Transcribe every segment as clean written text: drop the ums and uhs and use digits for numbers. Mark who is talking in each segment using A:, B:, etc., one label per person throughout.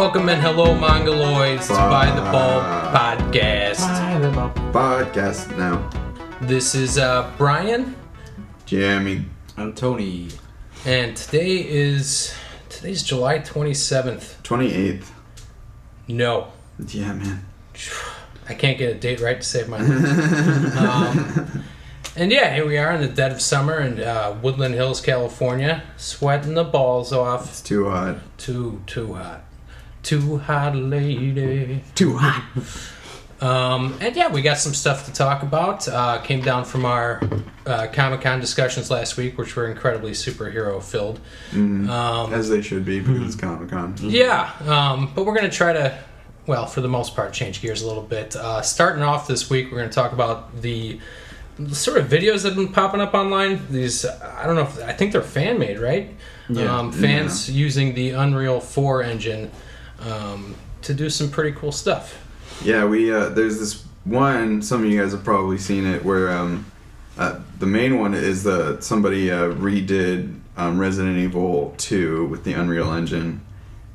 A: Welcome and hello, Mongoloids, to By the Ball Podcast.
B: Podcast now.
A: This is Brian.
B: Jeremy.
C: I'm Tony.
A: And today's July 27th.
B: 28th.
A: No.
B: Yeah, man.
A: I can't get a date right to save my life. And yeah, here we are in the dead of summer in Woodland Hills, California, sweating the balls off.
B: It's too hot.
A: Too hot. Too hot, lady.
B: Too hot.
A: And yeah, we got some stuff to talk about. Came down from our Comic-Con discussions last week, which were incredibly superhero-filled.
B: As they should be, because it's Comic-Con.
A: Yeah, but we're going to try to, well, for the most part, change gears a little bit. Starting off this week, we're going to talk about the sort of videos that have been popping up online. These, I don't know, I think they're fan-made, right?
B: Yeah.
A: Fans using the Unreal 4 engine to do some pretty cool stuff.
B: Yeah, we there's this one, some of you guys have probably seen it, where the main one is somebody redid Resident Evil 2 with the Unreal Engine,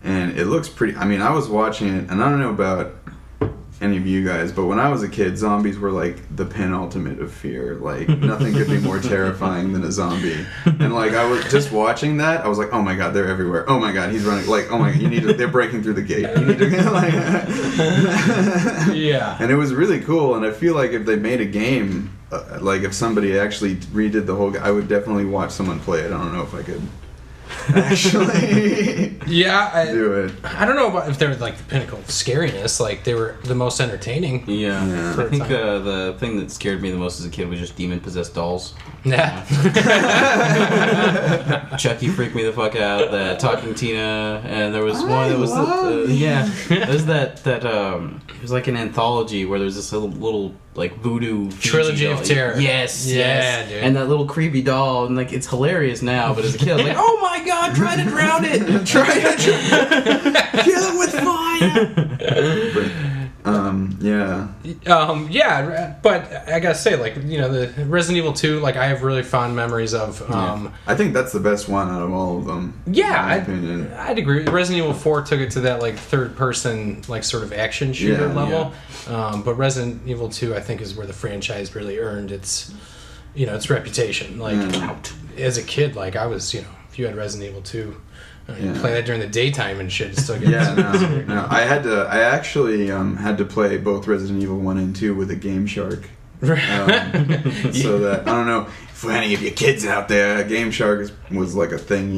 B: and it looks pretty. I mean, I was watching it, and I don't know about any of you guys, but when I was a kid, zombies were like the penultimate of fear. Like, nothing could be more terrifying than a zombie. And like, I was just watching that, I was like, oh my god, they're everywhere. Oh my god, he's running. Like, oh my god, they're breaking through the gate. You need to like.
A: Yeah.
B: And it was really cool. And I feel like if they made a game, like if somebody actually redid the whole, I would definitely watch someone play it. I don't know if I could actually do it.
A: I don't know about if they're like the pinnacle of scariness. Like, they were the most entertaining.
C: Yeah. I think the thing that scared me the most as a kid was just demon-possessed dolls.
A: Yeah.
C: Chucky freaked me the fuck out. That Talking Tina, and there was one that was there's that it was like an anthology where there's this little like voodoo
A: Trilogy of Terror.
C: Yes,
A: yeah, dude.
C: And that little creepy doll, and like it's hilarious now, but as a kid I was like, oh my god, try to drown it, try to kill it with
A: fire. But I gotta say, like, you know, the Resident Evil 2, like, I have really fond memories of.
B: I think that's the best one out of all of them.
A: Yeah,
B: in my opinion.
A: I'd agree. Resident Evil 4 took it to that, like, third-person, like, sort of action shooter level. Yeah. But Resident Evil 2, I think, is where the franchise really earned its, you know, its reputation. Like, as a kid, like, I was, you know, if you had Resident Evil 2, you play that during the daytime and shit. Still get
B: no. I actually had to play both Resident Evil 1 and 2 with a Game Shark. So that, I don't know, for any of you kids out there, Game Shark was like a thing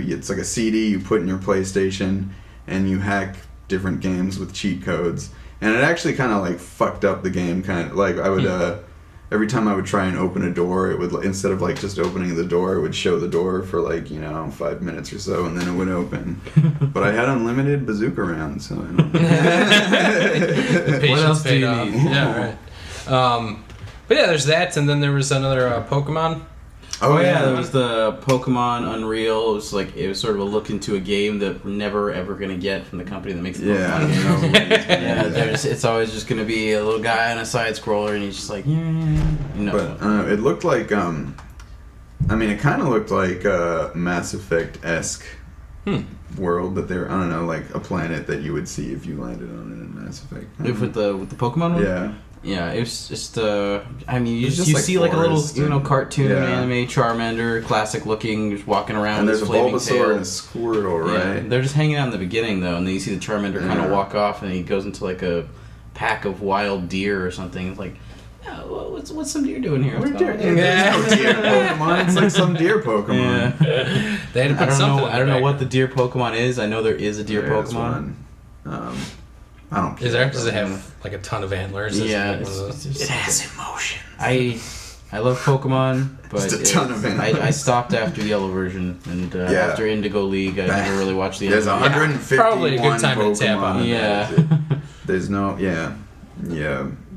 B: it's like a CD you put in your PlayStation, and you hack different games with cheat codes. And it actually kind of like fucked up the game, kind of like I would every time I would try and open a door, it would, instead of like just opening the door, it would show the door for like, 5 minutes or so, and then it would open. But I had unlimited bazooka rounds, so I don't know.
A: What else do you need? Yeah, right. But yeah, there's that, and then there was another Pokemon.
C: Oh yeah, there was the Pokemon Unreal. It was sort of a look into a game that we're never ever gonna get from the company that makes the Pokemon games. It's always just gonna be a little guy on a side scroller, and he's just like,
B: But it looked like, it kind of looked like a Mass Effect-esque world that they're, I don't know, like a planet that you would see if you landed on it in Mass Effect.
C: With the Pokemon one?
B: Yeah.
C: Yeah, it was just, you
B: like
C: see like a little, cartoon
B: and,
C: anime Charmander, classic looking, just walking around
B: and
C: with
B: there's
C: his flaming
B: a Bulbasaur
C: tail.
B: and a Squirtle, right?
C: Yeah, they're just hanging out in the beginning, though, and then you see the Charmander kind of walk off, and he goes into like a pack of wild deer or something. It's like, what's some deer doing here?
B: There's no deer Pokemon. It's like some deer Pokemon.
A: Yeah. They had to put something.
C: I don't know what the deer Pokemon is. I know there is a deer Pokemon.
B: I don't care.
A: Is there? Does it have like a ton of antlers?
C: Yeah,
A: it
B: has emotions.
C: I love Pokemon, but
B: just a ton of antlers.
C: I stopped after the yellow version, and after Indigo League, I never really watched the.
B: There's 151
A: probably a good time
B: Pokemon.
A: to tap on.
C: Yeah.
B: There's no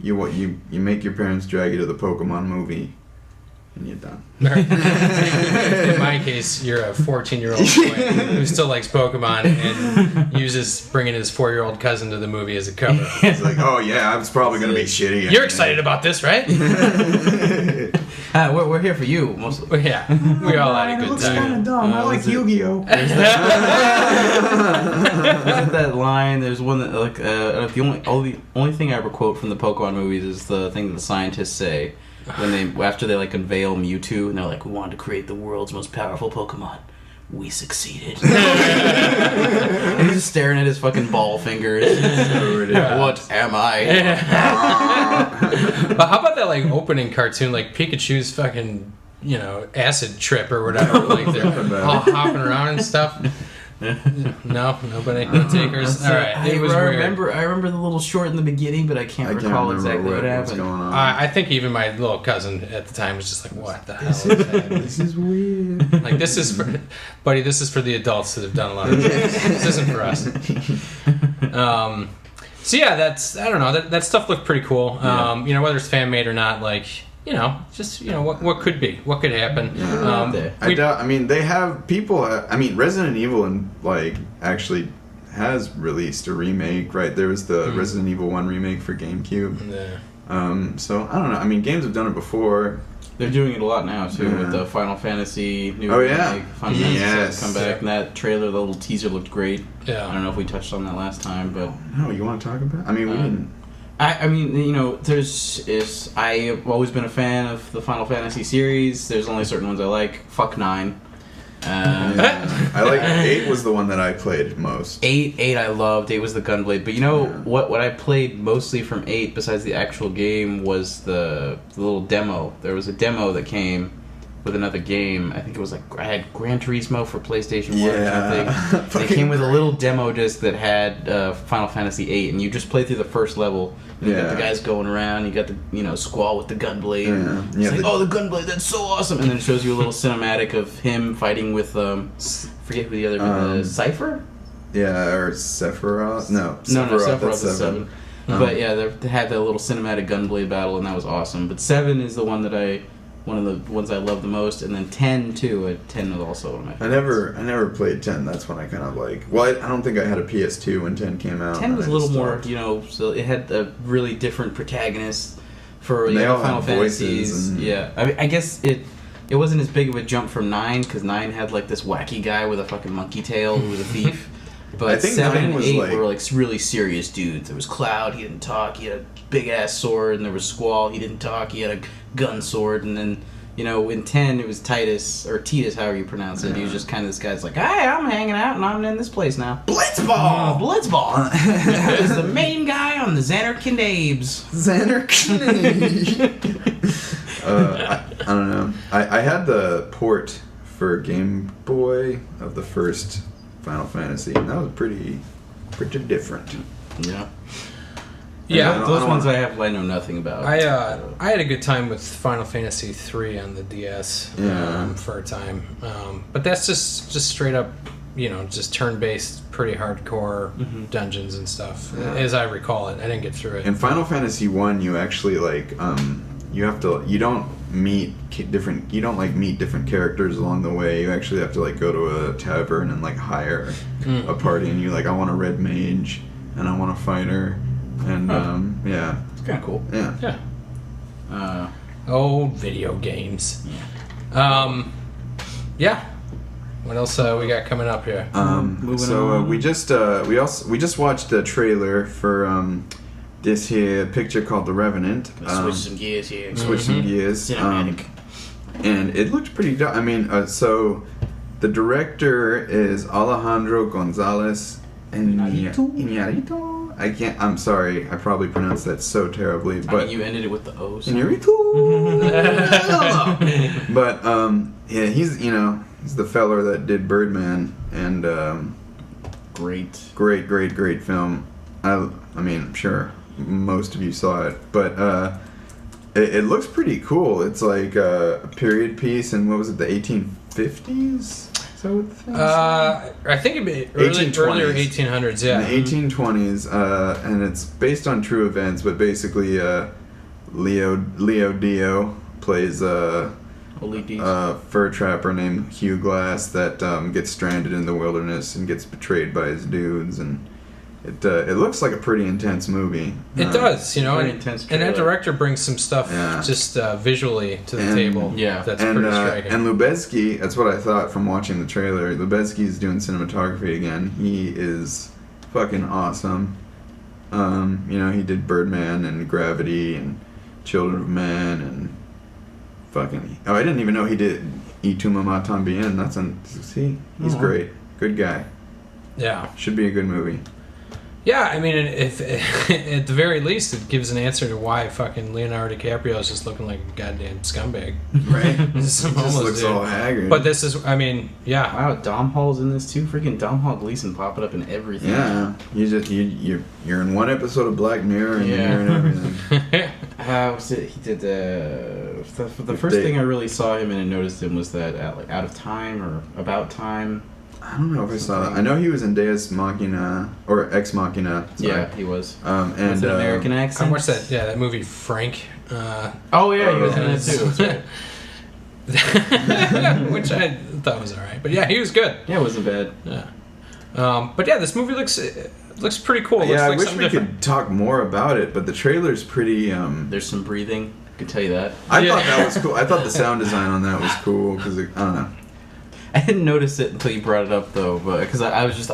B: You make your parents drag you to the Pokemon movie, and you're done.
A: In my case, you're a 14-year-old boy who still likes Pokemon and uses bringing his 4-year-old cousin to the movie as a cover.
B: It's like, oh yeah, I was probably going to be shitty.
A: You're excited about this, right?
C: We're here for you, mostly.
A: Yeah, we all had a good time.
B: dumb. I like Yu-Gi-Oh.
C: Isn't that line? There's one that like the only thing I ever quote from the Pokemon movies is the thing that the scientists say when after they like unveil Mewtwo and they're like, we wanted to create the world's most powerful Pokemon. We succeeded. And he's just staring at his fucking ball fingers. What am I?
A: But how about that like opening cartoon, like Pikachu's fucking, acid trip or whatever, like they're all hopping around and stuff. No, nobody, no takers. All right, it was
C: I
A: weird.
C: remember the little short in the beginning, but I can't recall exactly what happened.
B: Going on.
A: I think even my little cousin at the time was just like, "What the hell is that?
B: This is weird.
A: Like, this is for, buddy. This is for the adults that have done a lot of things. This isn't for us." So yeah, I don't know. That stuff looked pretty cool. Whether it's fan made or not, like. What could be, what could happen.
B: They have people. Resident Evil actually has released a remake, right? There was the Resident Evil 1 remake for GameCube.
A: Yeah.
B: So I don't know. Games have done it before.
C: They're doing it a lot now too with the Final Fantasy new remake. Final Fantasy come back, and that trailer, the little teaser looked great.
A: Yeah.
C: I don't know if we touched on that last time, but
B: no, you want to talk about? We didn't.
C: I've always been a fan of the Final Fantasy series. There's only certain ones I like. Fuck 9.
B: I like 8 was the one that I played most.
C: 8 I loved. 8 was the Gunblade. But what I played mostly from 8 besides the actual game was the little demo. There was a demo that came with another game. I think it was like I had Gran Turismo for PlayStation 1 or something. It came with a little demo disc that had Final Fantasy 8, and you just play through the first level. And you got the guys going around. You got the Squall with the gunblade. It's like, the gunblade, that's so awesome! And then it shows you a little cinematic of him fighting with forget who the other Cypher.
B: Yeah, or Sephiroth. No,
C: Sephiroth is 7. But yeah, they had that little cinematic gunblade battle, and that was awesome. But 7 is the one one of the ones I love the most, and then 10 too. 10 was also one of my favorites.
B: I never played 10. That's when I kind of like. Well, I don't think I had a PS2 when 10 came out.
C: 10 was a little more, so it had a really different protagonist for Final Fantasies. Yeah, I guess it wasn't as big of a jump from 9 because 9 had like this wacky guy with a fucking monkey tail who was a thief. But
B: I think
C: 7 and
B: 9 was
C: 8 were like really serious dudes. There was Cloud, he didn't talk. He had a big ass sword, and there was Squall, he didn't talk. He had a gun sword, and then. In 10, it was Titus, or Titus, however you pronounce it. He was just kind of this guy's like, hey, I'm hanging out, and I'm in this place now.
B: Blitzball!
C: Blitzball! I was the main guy on the Xanark Knabes.
B: Xanark Knabes. I don't know. I had the port for Game Boy of the first Final Fantasy, and that was pretty different.
C: Yeah.
A: Yeah,
C: those ones I know nothing about.
A: I had a good time with Final Fantasy 3 on the DS for a time, but that's just straight up, just turn-based, pretty hardcore dungeons and stuff. As I recall it, I didn't get through it.
B: In Final Fantasy 1, you actually you don't meet different characters along the way. You actually have to go to a tavern and hire a party, and I want a red mage and I want a fighter. And
C: it's kind of cool.
B: Yeah.
A: Old video games. Yeah. What else we got coming up here?
C: Moving on.
B: We just watched the trailer for this here picture called The Revenant.
C: Switch some gears here.
B: Cinematic. And it looked pretty dope. So the director is Alejandro Gonzalez Iñárritu. I'm sorry, I probably pronounced that so terribly, but
C: you ended it with the O.
B: But he's the feller that did Birdman, and great film. I'm sure most of you saw it, but it looks pretty cool. It's like a period piece, and what was it, the 1850s?
A: I think it'd be earlier 1800s, yeah.
B: In the 1820s, and it's based on true events, but basically Leo Dio plays a fur trapper named Hugh Glass that gets stranded in the wilderness and gets betrayed by his dudes, and it looks like a pretty intense movie.
A: It does, and
C: intense
A: that director brings some stuff just visually to the table.
C: Yeah,
A: that's pretty striking.
B: And Lubezki, that's what I thought from watching the trailer. Lubezki is doing cinematography again. He is fucking awesome. He did Birdman and Gravity and Children of Men and fucking. Oh, I didn't even know he did Y Tu Mamá También. He's great. Good guy.
A: Yeah,
B: should be a good movie.
A: Yeah, I mean, if at the very least, it gives an answer to why fucking Leonardo DiCaprio is just looking like a goddamn scumbag.
B: Right? He just looks all haggard.
A: But this is, yeah.
C: Wow, Dom Hall's in this too. Freaking Dom Hall Gleason popping up in everything.
B: Yeah, you're in one episode of Black Mirror and you're in everything.
C: He did the first thing I really saw him in and noticed him was that Out of Time or About Time.
B: I don't know if I saw that. I know he was in Deus Machina or Ex Machina. Sorry.
C: Yeah, he was.
B: And
C: with an American accent.
A: I watched that movie Frank.
C: He was in it too. That's right.
A: Which I thought was alright, but yeah, he was good.
C: Yeah, it wasn't bad.
A: Yeah, but yeah, this movie looks pretty cool. It looks
B: I
A: like
B: wish we could talk more about it, but the trailer's pretty.
C: There's some breathing. I can tell you that.
B: I thought that was cool. I thought the sound design on that was cool because I don't know.
C: I didn't notice it until you brought it up, though, because I was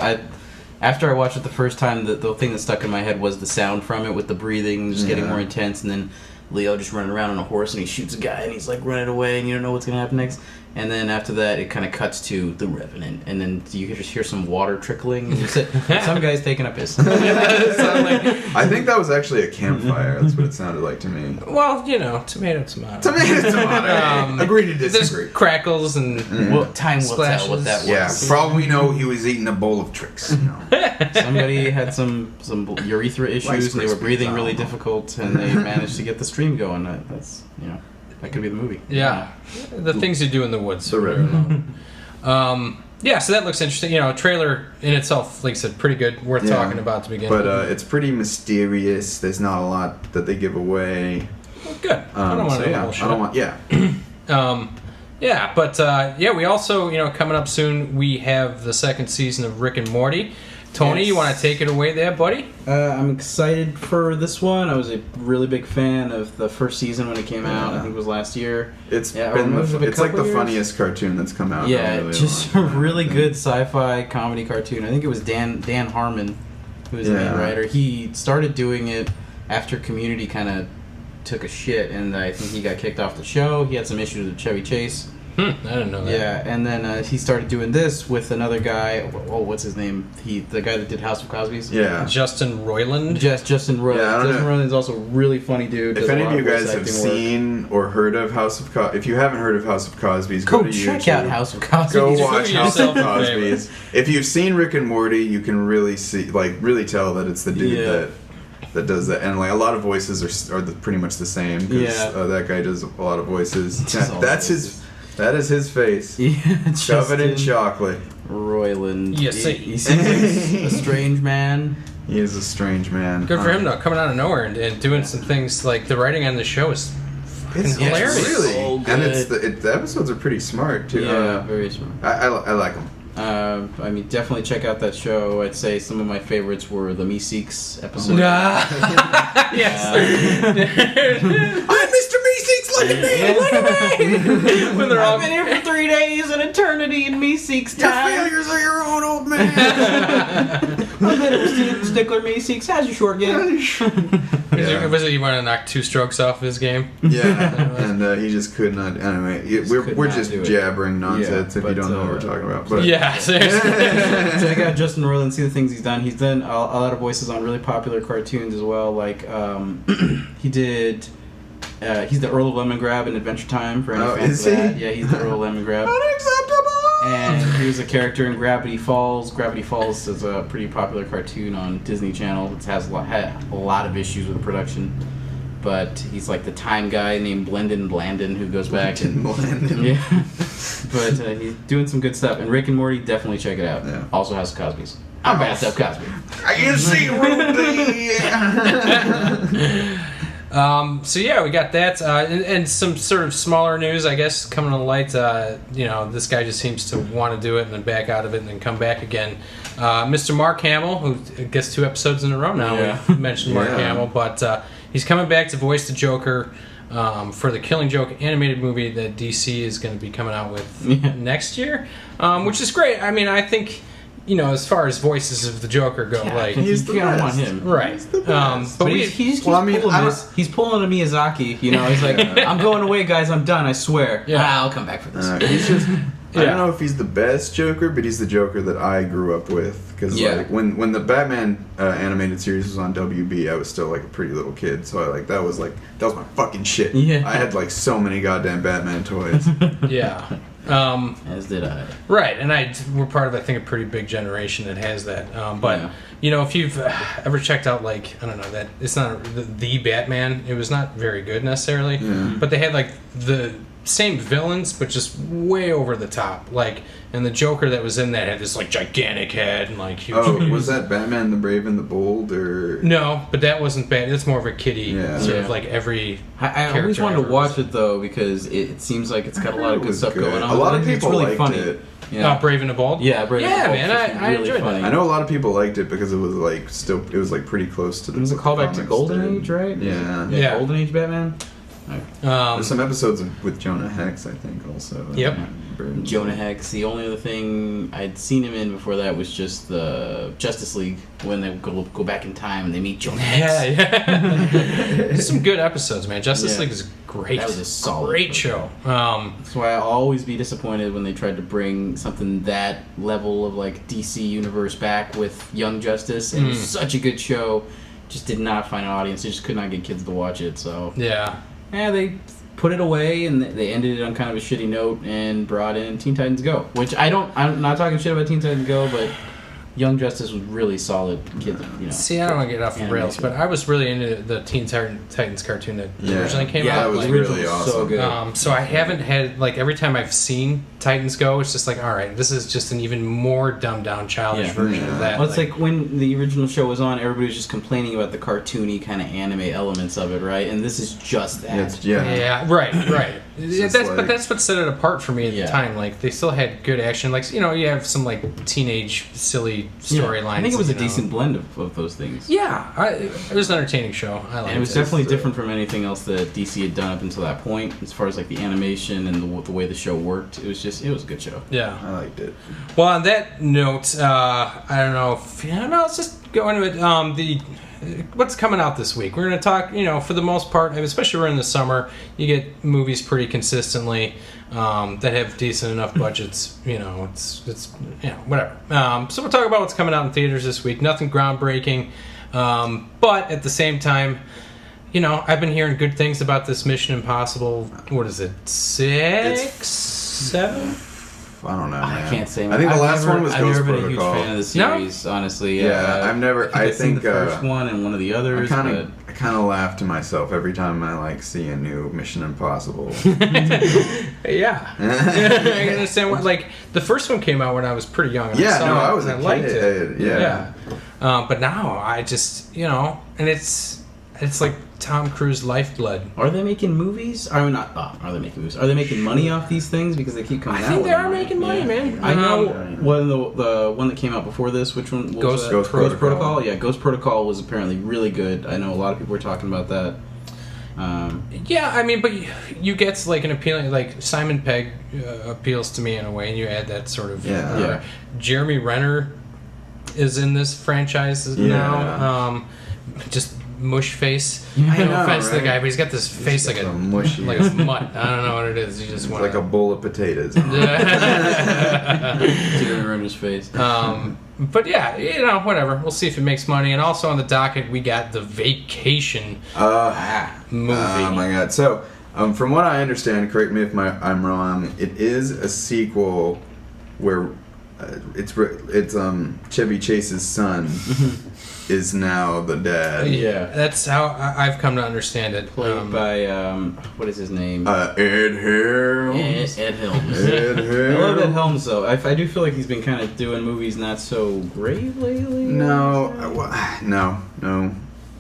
C: after I watched it the first time, the thing that stuck in my head was the sound from it with the breathing just getting more intense, and then Leo just running around on a horse and he shoots a guy and he's like running away and you don't know what's gonna happen next. And then after that, it kind of cuts to the Revenant, and then you can just hear some water trickling. And you said, some guy's taking a piss.
B: I think that was actually a campfire. That's what it sounded like to me.
A: Well, tomato.
B: Agree to disagree.
A: There's crackles and
C: time will tell what that was.
B: Yeah, for all we know, he was eating a bowl of tricks.
C: Somebody had some urethra issues, and they were breathing really difficult, and they managed to get the stream going. That's that could be the movie.
A: Yeah. The things you do in the woods.
B: The Revenant.
A: Yeah, so that looks interesting. Trailer in itself, like I said, pretty good. Worth talking about to begin with.
B: But it's pretty mysterious. There's not a lot that they give away.
A: Well, good. I don't want to know the whole shit. We also, coming up soon, we have the second season of Rick and Morty. Tony, you want to take it away there, buddy?
C: I'm excited for this one. I was a really big fan of the first season when it came out. I think it was last year.
B: It's like the funniest cartoon that's come out.
C: Yeah, just a really good sci-fi comedy cartoon. I think it was Dan Harmon who was the main writer. He started doing it after Community kind of took a shit, and I think he got kicked off the show. He had some issues with Chevy Chase.
A: I didn't know that.
C: Yeah, and then he started doing this with another guy. What's his name? The guy that did House of Cosby's.
B: Yeah,
A: Justin Roiland.
C: Justin Roiland.
B: Yeah,
C: Justin Roiland's also a really funny dude.
B: If any of you guys have seen or heard of House of Cosby, if you haven't heard of House of Cosby's, go to YouTube.
C: Check out House of Cosby's.
B: Go watch House of Cosby's. If you've seen Rick and Morty, you can really really tell that it's the dude that does that, and a lot of voices are pretty much the same. That guy does a lot of voices. That is his face.
C: Yeah,
B: shove it in chocolate.
C: Roiland.
A: Yes,
C: he seems like a strange man.
B: He is a strange man.
A: Good for him though, coming out of nowhere and doing some things like the writing on the show is fucking hilarious.
B: Really,
C: so good.
B: And the episodes are pretty smart too.
C: Yeah, very smart.
B: I like them.
C: Definitely check out that show. I'd say some of my favorites were the Meeseeks episode.
A: Yes.
B: I'm Mr. Meeseeks, look at me!
C: When I've been here for 3 days, an eternity in Meeseeks time.
B: Your failures are your own, old man.
C: I'm Mr. Stickler Meeseeks. How's your short game?
A: Was it you want to knock 2 strokes off his game?
B: Yeah, and he just could not. Anyway, we're just jabbering nonsense if you don't know what we're talking about. But.
A: Yeah, seriously.
C: Check out Justin Roiland, see the things he's done. He's done a lot of voices on really popular cartoons as well. Like he did. He's the Earl of Lemongrab in Adventure Time for any fans of that. Yeah, he's the Earl of Lemongrab.
B: Unacceptable!
C: And he was a character in Gravity Falls. Gravity Falls is a pretty popular cartoon on Disney Channel. It has had a lot of issues with the production. But he's like the time guy named Blendon Blandon who goes back and but he's doing some good stuff. And Rick and Morty, definitely check it out. Yeah. Also House of Cosby's. I'm Bathtub Cosby.
B: You see, Ruby.
A: So yeah, we got that, and some sort of smaller news, I guess, coming to light. This guy just seems to want to do it and then back out of it and then come back again. Mr. Mark Hamill, who gets 2 episodes in a row now. We've mentioned Mark Hamill, but he's coming back to voice the Joker for the Killing Joke animated movie that DC is going to be coming out with next year, which is great. I mean, I think. As far as voices of the Joker go,
B: he's the best.
C: Want him,
A: right?
C: He's the best. But he's pulling he's pulling a Miyazaki. He's like, I'm going away, guys. I'm done. I swear. I'll come back for this.
B: He's just. I don't know if he's the best Joker, but he's the Joker that I grew up with. Because when the Batman animated series was on WB, I was still like a pretty little kid. So that was my fucking shit. Yeah. I had like so many goddamn Batman toys.
A: Yeah.
C: As did I.
A: Right, and we're part of, I think, a pretty big generation that has that. If you've ever checked out, I don't know, that it's not the Batman, it was not very good necessarily, but they had the same villains, but just way over the top. And the Joker that was in that had this gigantic head and huge.
B: Oh, was that Batman the Brave and the Bold or?
A: No, but that wasn't bad. It's more of a kiddie sort of every.
C: I always wanted to watch it though because it seems like it's got a lot of good stuff going on.
B: A lot of people
C: really
B: liked
C: funny.
B: it.
A: Yeah. Brave and the Bold?
C: Yeah, Brave and the Bold.
A: Yeah, man, I enjoyed that.
B: I know a lot of people liked it because it was it was pretty close to the.
C: It was a callback to Golden Age, right?
B: Yeah.
C: Golden Age Batman.
B: There's some episodes with Jonah Hex, I think, also.
A: Yep.
C: Jonah Hex. The only other thing I'd seen him in before that was just the Justice League when they go back in time and they meet Jonah Hex.
A: Yeah. There's some good episodes, man. Justice League is great.
C: That was a solid
A: great show.
C: That's why I'll always be disappointed when they tried to bring something that level of DC Universe back with Young Justice. And it was such a good show. Just did not find an audience. They just could not get kids to watch it. So they put it away and they ended it on kind of a shitty note and brought in Teen Titans Go, which I'm not talking shit about Teen Titans Go, but Young Justice was really solid. Kids,
A: See, I don't want to get off the rails, but I was really into the Teen Titans cartoon that originally came out.
B: Yeah, it was really awesome.
C: So good.
A: So I haven't had every time I've seen Titans Go, it's just all right, this is just an even more dumbed down, childish version of that.
C: Well, it's when the original show was on, everybody was just complaining about the cartoony kind of anime elements of it, right? And this is just that.
A: Yeah, right. But that's what set it apart for me at the time. They still had good action. You have some teenage silly storylines.
C: I think it was a decent blend of those things.
A: Yeah, it was an entertaining show. I liked it.
C: And it was definitely different from anything else that DC had done up until that point, as far as the animation and the way the show worked. It was a good show.
A: Yeah,
B: I liked it.
A: Well, on that note, I don't know. Let's just go into it. What's coming out this week? We're going to talk. For the most part, especially we're in the summer, you get movies pretty consistently that have decent enough budgets. It's whatever. So we'll talk about what's coming out in theaters this week. Nothing groundbreaking, but at the same time, I've been hearing good things about this Mission Impossible. What is it? 6, 7?
B: I don't know.
C: I can't say.
B: I think the last one was Ghost Protocol.
C: I've never been a huge fan of the series, honestly.
B: I've never. I think
C: the first one and one of the others.
B: I kind of laugh to myself every time I see a new Mission Impossible.
A: Yeah, I understand what. The first one came out when I was pretty young. And
B: I was.
A: I liked it.
B: Yeah.
A: But now I just and it's like Tom Cruise lifeblood.
C: Are they making movies? Are they making movies? Are they making money off these things because they keep coming out?
A: I think they are making money, man.
C: I know the one that came out before this. Which one?
B: Ghost Protocol.
C: Yeah, Ghost Protocol was apparently really good. I know a lot of people were talking about that.
A: But you get an appealing Simon Pegg appeals to me in a way, and you add that sort of Jeremy Renner is in this franchise now. Just mush face. No offense to the guy, but he's got this face like a mushy, like a mutt. I don't know what it is. You just want
B: like a bowl of potatoes.
C: Jeremy Renner's face.
A: But whatever. We'll see if it makes money. And also on the docket, we got The Vacation movie.
B: Oh my god! So, from what I understand, correct me if I'm wrong. It is a sequel where it's Chevy Chase's son. Is now the dad.
A: Yeah, that's how I've come to understand it.
C: Played by what is his name?
B: Ed Helms.
C: Ed Helms.
B: Ed Helms.
C: I love Ed Helms though. I do feel like he's been kind of doing movies not so great lately.
B: No.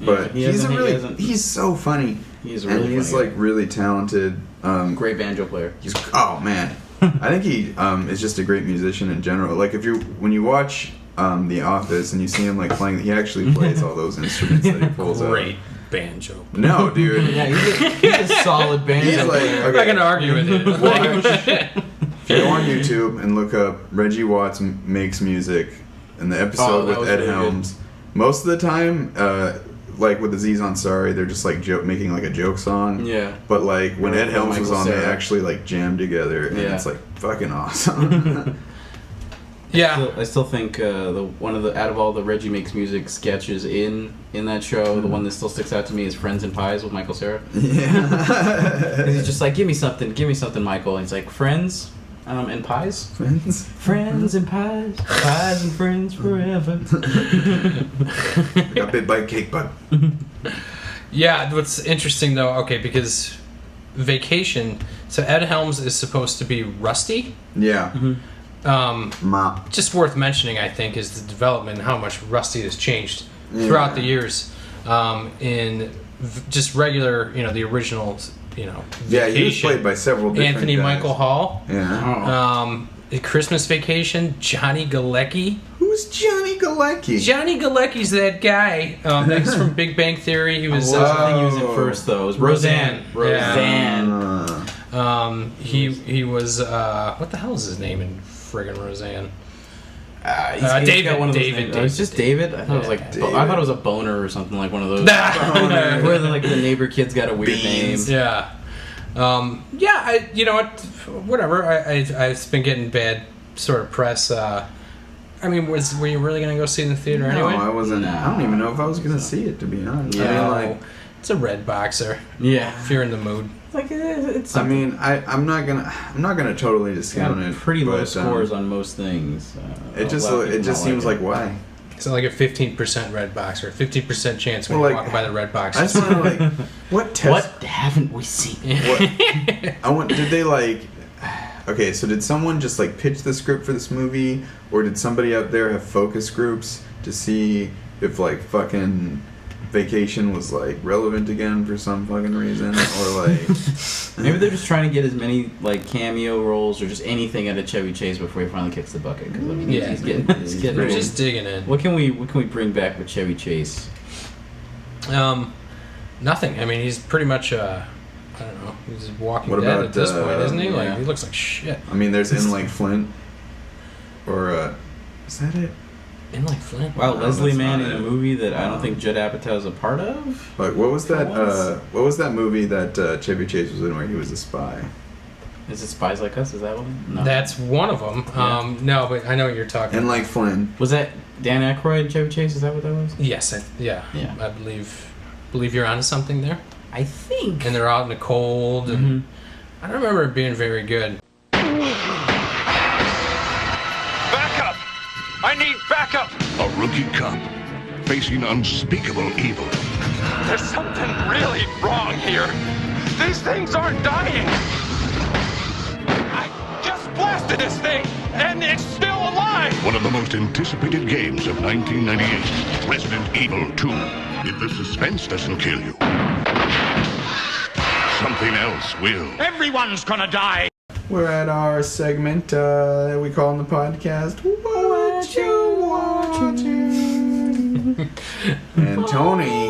B: but he's so funny.
C: He's really funny.
B: He's like really talented.
C: Great banjo player.
B: Oh man, I think he is just a great musician in general. Like when you watch The Office and you see him like playing, he actually plays all those instruments that he pulls out.
A: Great banjo.
B: No, dude.
C: Yeah, he's a solid banjo.
B: He's like,
C: player.
A: I'm not gonna argue with it.
B: If you go on YouTube and look up Reggie Watts makes music, and the episode with Ed
C: really
B: Helms, most of the time, like with Aziz Ansari, they're just like making like a joke song.
C: Yeah.
B: But like when Ed Helms was on, they
C: Cera.
B: actually like jammed together, and it's like fucking awesome.
A: Yeah.
C: I still think out of all the Reggie Makes Music sketches in that show, the one that still sticks out to me is Friends and Pies with Michael Cera.
B: Yeah.
C: He's just like, give me something, Michael. And he's like, friends and pies? Friends and pies, pies and friends forever.
B: Got bit by a cake bug.
A: Yeah, what's interesting though, okay, because Vacation, so Ed Helms is supposed to be Rusty.
B: Yeah.
A: Just worth mentioning, I think, is the development and how much Rusty has changed throughout the years. In just regular, the original, Vacation.
B: Yeah, he was played by several different
A: Anthony
B: guys.
A: Michael Hall.
B: Yeah.
A: Christmas Vacation, Johnny Galecki.
B: Who's Johnny Galecki?
A: Johnny Galecki's that guy. That's from Big Bang Theory. He was.
C: I think he was in first though. It was Roseanne.
A: He was. What the hell is his name in friggin' Roseanne?
C: David. It's just David. I thought it was like.
B: David.
C: I thought it was a boner or something like one of those. Where like the neighbor kid's got a weird
B: Beans.
C: name.
A: Yeah. You know what? Whatever. I've been getting bad sort of press. I mean, were you really gonna go see it in the theater anyway?
B: No, I wasn't. I don't even know if I was gonna see it, to be honest.
A: Yeah.
B: I mean,
A: it's a red boxer.
C: Yeah.
A: If you're in the mood.
C: Like it's.
B: I mean, I'm not gonna totally discount it.
C: Pretty low scores on most things.
B: It just seems like why.
A: So like a 15% red boxer, 15% chance when
B: Well,
A: you're walking by the red box.
B: I just want to what
C: haven't we seen?
B: Did they like? Okay, so did someone just like pitch the script for this movie, or did somebody out there have focus groups to see if like fucking Vacation was like relevant again for some fucking reason, or like
C: maybe they're just trying to get as many like cameo roles or just anything out of Chevy Chase before he finally kicks the bucket. Because I mean, he's getting
A: They're just digging in.
C: What can we bring back with Chevy Chase?
A: Nothing. I mean, he's pretty much I don't know. He's Walking
B: What
A: Dead
B: about,
A: at this point, isn't he?
B: yeah.
A: Like he looks like shit.
B: I mean, there's In Like Flint, or is that it?
A: In Like Flint.
C: Wow,
B: No,
C: Leslie
B: that's
C: Mann
B: not
C: in a
B: it.
C: movie that I don't think Judd Apatow is a part of.
B: Like what was that? What was that movie that Chevy Chase was in where he was a spy?
C: Is it Spies Like Us? Is that one? No.
A: That's one of them.
C: Yeah.
A: No, but I know what you're talking.
B: In Like Flint.
C: Was that Dan Aykroyd and Chevy Chase? Is that what that was?
A: Yes.
C: Yeah.
A: I believe you're onto something there.
C: I think.
A: And they're out in the cold, and I don't remember it being very good.
D: Backup! I need backup!
E: A rookie cop facing unspeakable evil.
D: There's something really wrong here. These things aren't dying. I just blasted this thing, and it's still alive!
E: One of the most anticipated games of 1998, Resident Evil 2. If the suspense doesn't kill you, something else will.
D: Everyone's gonna die!
B: We're at our segment we call on the podcast What You Watching? And Tony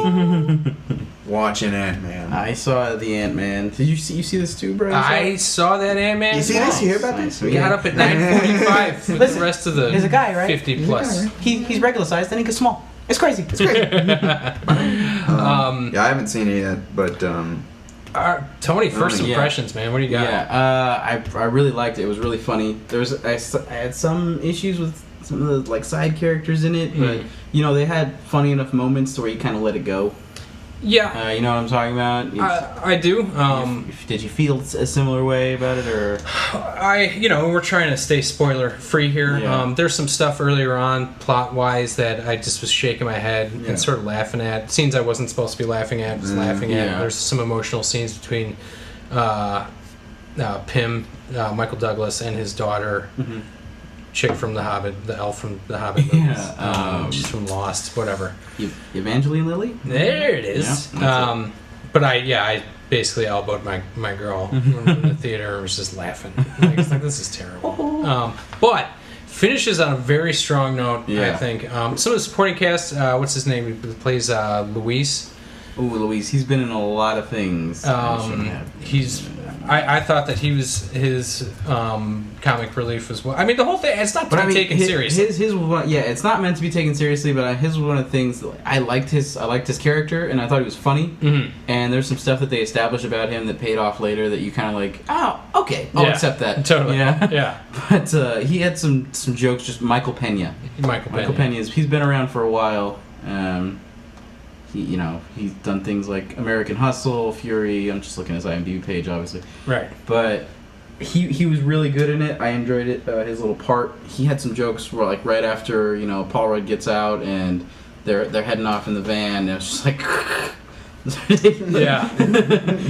B: watching Ant-Man.
C: I saw the Ant-Man. Did you see this too, bro?
A: I saw that Ant-Man.
B: You see this? You hear about
C: Nice.
B: this?
A: We got up at 9:45 with the rest of the
F: there's a guy, right?
A: 50 plus.
F: He's regular sized and he gets small. It's crazy. It's crazy.
B: Yeah, I haven't seen it yet, but
A: Tony, first
B: Yeah.
A: impressions, man. What do you got?
C: Yeah, I really liked it. It was really funny. I had some issues with some of the like side characters in it, but they had funny enough moments to where you kind of let it go.
A: Yeah,
C: You know what I'm talking about?
A: I do.
C: Did you feel a similar way about it, or?
A: We're trying to stay spoiler free here.
C: Yeah.
A: There's some stuff earlier on, plot wise, that I just was shaking my head and sort of laughing at. Scenes I wasn't supposed to be laughing at, was laughing at.
C: Yeah.
A: There's some emotional scenes between Pym, Michael Douglas, and his daughter. chick from The Hobbit, the elf from The Hobbit movies.
C: Yeah,
A: She's from Lost, whatever.
C: Evangeline Lilly?
A: There it is.
C: Yeah,
A: But I basically elbowed my girl in the theater and was just laughing. Like, it's like, this is terrible. But finishes on a very strong note, I think. Some of the supporting cast, what's his name? He plays Luis.
C: Ooh, Luis. He's been in a lot of things.
A: I thought that his comic relief was well. I mean, the whole thing, it's not to be taken seriously.
C: His one, it's not meant to be taken seriously, but his was one of the things I liked his character, and I thought he was funny. Mm-hmm. And there's some stuff that they established about him that paid off later that you kind of like, oh, okay, I'll accept that.
A: Totally.
C: Yeah. But he had some jokes. Just Michael Pena.
A: Michael Pena.
C: He's been around for a while. He's done things like American Hustle, Fury. I'm just looking at his IMDb page, obviously.
A: Right.
C: But he was really good in it. I enjoyed it. His little part. He had some jokes where, like, right after Paul Rudd gets out and they're heading off in the van, and it's just like.
A: Yeah.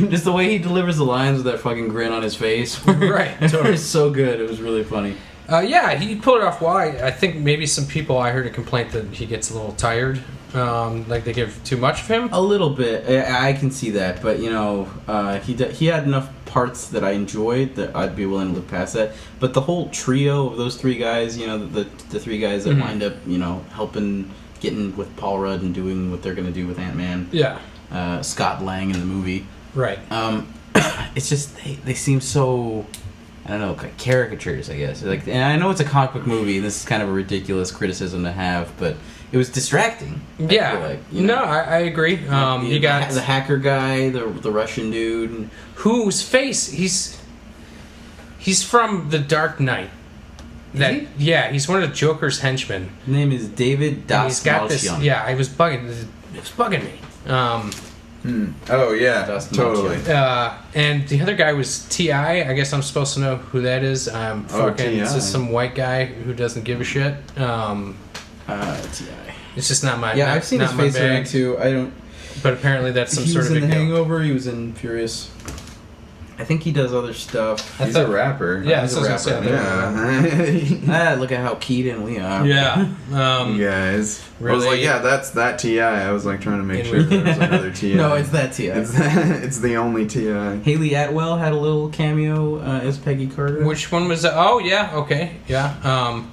C: Just the way he delivers the lines with that fucking grin on his face.
A: Right. Totally.
C: It's so good. It was really funny.
A: He pulled it off well. I think maybe some people, I heard a complaint that he gets a little tired. Like they give too much of him?
C: A little bit. I can see that. But, he had enough parts that I enjoyed that I'd be willing to look past that. But the whole trio of those three guys, the three guys that wind up, helping, getting with Paul Rudd and doing what they're going to do with Ant-Man.
A: Yeah.
C: Scott Lang in the movie.
A: Right.
C: It's just, they seem so... I don't know, like caricatures, I guess. Like, and I know it's a comic book movie, and this is kind of a ridiculous criticism to have, but it was distracting. I feel like,
A: I agree. You got
C: the hacker guy, the Russian dude,
A: whose face he's from The Dark Knight. He's one of the Joker's henchmen.
C: His name is David Dastmalchian.
A: He's got this. Yeah, it was bugging me.
B: Oh yeah, totally.
A: And the other guy was T.I. I guess I'm supposed to know who that is. It's just some white guy who doesn't give a shit.
C: T.I.
A: It's just not my.
C: I've seen his face around too. I don't.
A: But apparently that's some sort of.
C: He was in The Hangover. He was in Furious. I think he does other stuff.
B: He's a rapper.
A: Yeah, he's a rapper.
B: Yeah.
C: Look at how keyed in we are.
A: Yeah.
B: You guys.
A: Really,
B: I was like, that's that T.I. I was like trying to make sure there was another T.I.
C: No, it's that T.I.
B: It's the only T.I.
C: Haley Atwell had a little cameo as Peggy Carter.
A: Which one was that? Oh, yeah. Okay. Yeah.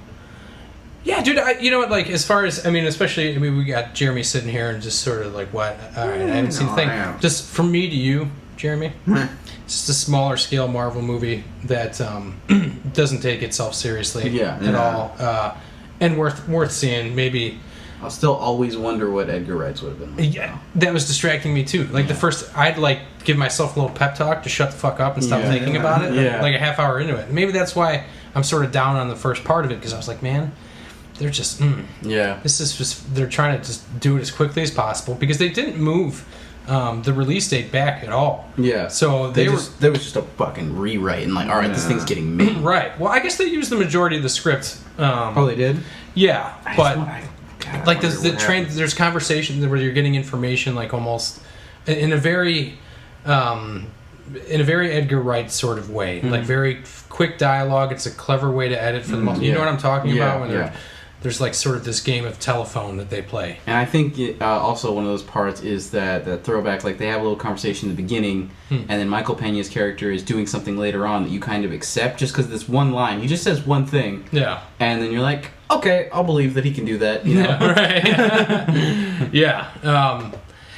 A: Yeah, dude, you know what, like, as far as, especially, we got Jeremy sitting here and just sort of like, what? All right, I haven't seen a thing. Just from me to you, Jeremy, it's just a smaller scale Marvel movie that doesn't take itself seriously at all. And worth seeing, maybe.
C: I'll still always wonder what Edgar Wright's would have been like.
A: Yeah, that was distracting me too. Like the first, I'd like give myself a little pep talk to shut the fuck up and stop thinking about it.
C: Yeah.
A: Like a half hour into it. Maybe that's why I'm sort of down on the first part of it, because I was like, man, they're just this is just, they're trying to just do it as quickly as possible, because they didn't move the release date back at all.
C: Yeah.
A: So
C: there was just a fucking rewrite and like, all right, this thing's getting made.
A: Right. Well, I guess they used the majority of the script.
C: They did?
A: Yeah, like there's conversations where you're getting information like almost in a very Edgar Wright sort of way, like very quick dialogue. It's a clever way to edit for the most. You know what I'm talking about when there's like sort of this game of telephone that they play.
C: And I think also one of those parts is that throwback, like they have a little conversation in the beginning, and then Michael Pena's character is doing something later on that you kind of accept just because this one line. He just says one thing. Yeah. And then you're like, okay, I'll believe that he can do that. You know?
A: Right. Yeah.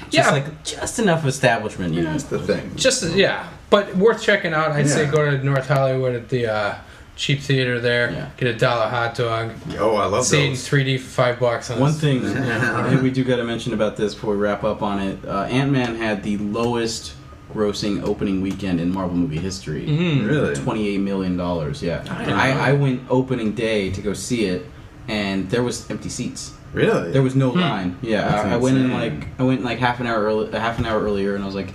C: Just enough establishment, you know.
B: That's the thing.
A: But worth checking out. I'd say go to North Hollywood at the cheap theater there. Yeah. Get a $1 hot dog.
B: Oh, I love
A: see
B: those.
A: in 3D for $5.
C: One thing I think we do got to mention about this before we wrap up on it. Ant-Man had the lowest grossing opening weekend in Marvel movie history.
B: Really?
C: $28 million. Yeah. I went opening day to go see it, and there was empty seats.
B: Really?
C: There was no line. Yeah, I went in like half an hour earlier, and I was like,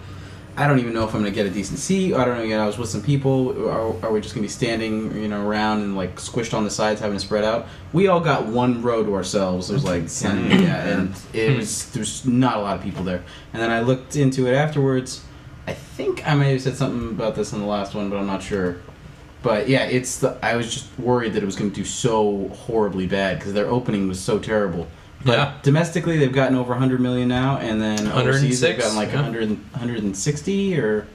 C: I don't even know if I'm gonna get a decent seat. I don't know. I was with some people. Are we just gonna be standing, around and like squished on the sides, having to spread out? We all got one row to ourselves. It was like, and there was not a lot of people there. And then I looked into it afterwards. I think I may have said something about this in the last one, but I'm not sure. But yeah, I was just worried that it was going to do so horribly bad because their opening was so terrible. But domestically, they've gotten over 100 million now, and then overseas they've gotten like 160 or.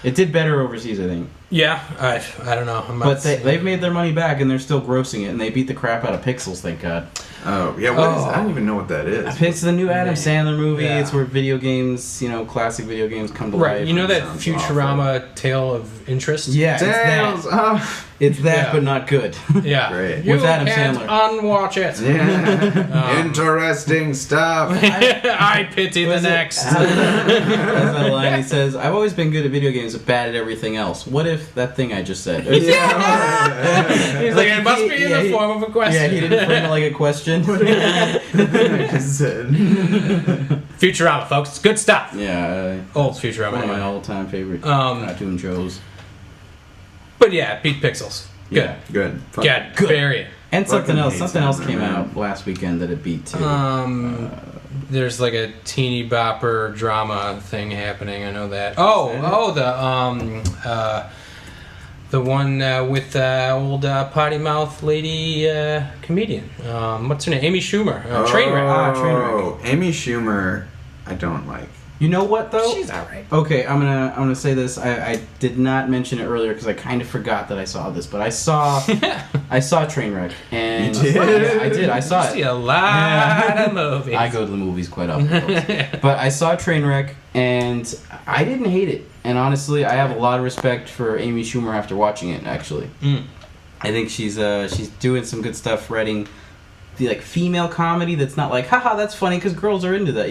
C: It did better overseas, I think.
A: Yeah, I don't know.
C: But they've made their money back, and they're still grossing it, and they beat the crap out of Pixels, thank God.
B: Oh, yeah, what is I don't even know what that is.
C: It's the new Adam Sandler movie. Yeah. It's where video games, classic video games come to life.
A: Right, you know that Futurama Tale of Interest?
C: Yeah,
B: Tales.
C: It's that, but not good.
A: Yeah.
B: Great.
C: With Adam
A: can't
C: Sandler.
A: unwatch it.
B: Yeah. Interesting stuff.
A: I pity the next.
C: That's my line. He says, I've always been good at video games, but bad at everything else. What if that thing I just said?
A: He's like, it must be in the form of a question.
C: Yeah, he didn't frame it like a question.
B: I just said.
A: Futurama, folks. It's good stuff.
C: Yeah.
A: Old Futurama.
C: One of my all-time favorite cartoon shows.
A: But yeah, beat Pixels. Good.
C: Yeah.
B: Good.
A: Good. Bury it.
C: And something else. Something else
B: Sandler,
C: came
B: man.
C: out last weekend that it beat too.
A: There's like a teeny bopper drama thing happening. I know that. The one with old potty mouth lady comedian. What's her name? Amy Schumer. Trainwreck.
B: Oh, Amy Schumer, I don't like.
C: You know what though?
A: She's alright.
C: Okay, I'm gonna say this. I did not mention it earlier because I kind of forgot that I saw this, but I saw Trainwreck, and
B: You did?
C: Yeah, I did. I saw
A: You
C: it.
A: see a lot of movies.
C: I go to the movies quite often, folks. But I saw Trainwreck, and I didn't hate it. And honestly, I have a lot of respect for Amy Schumer after watching it. Actually, I think she's doing some good stuff writing the female comedy that's not like haha that's funny because girls are into that,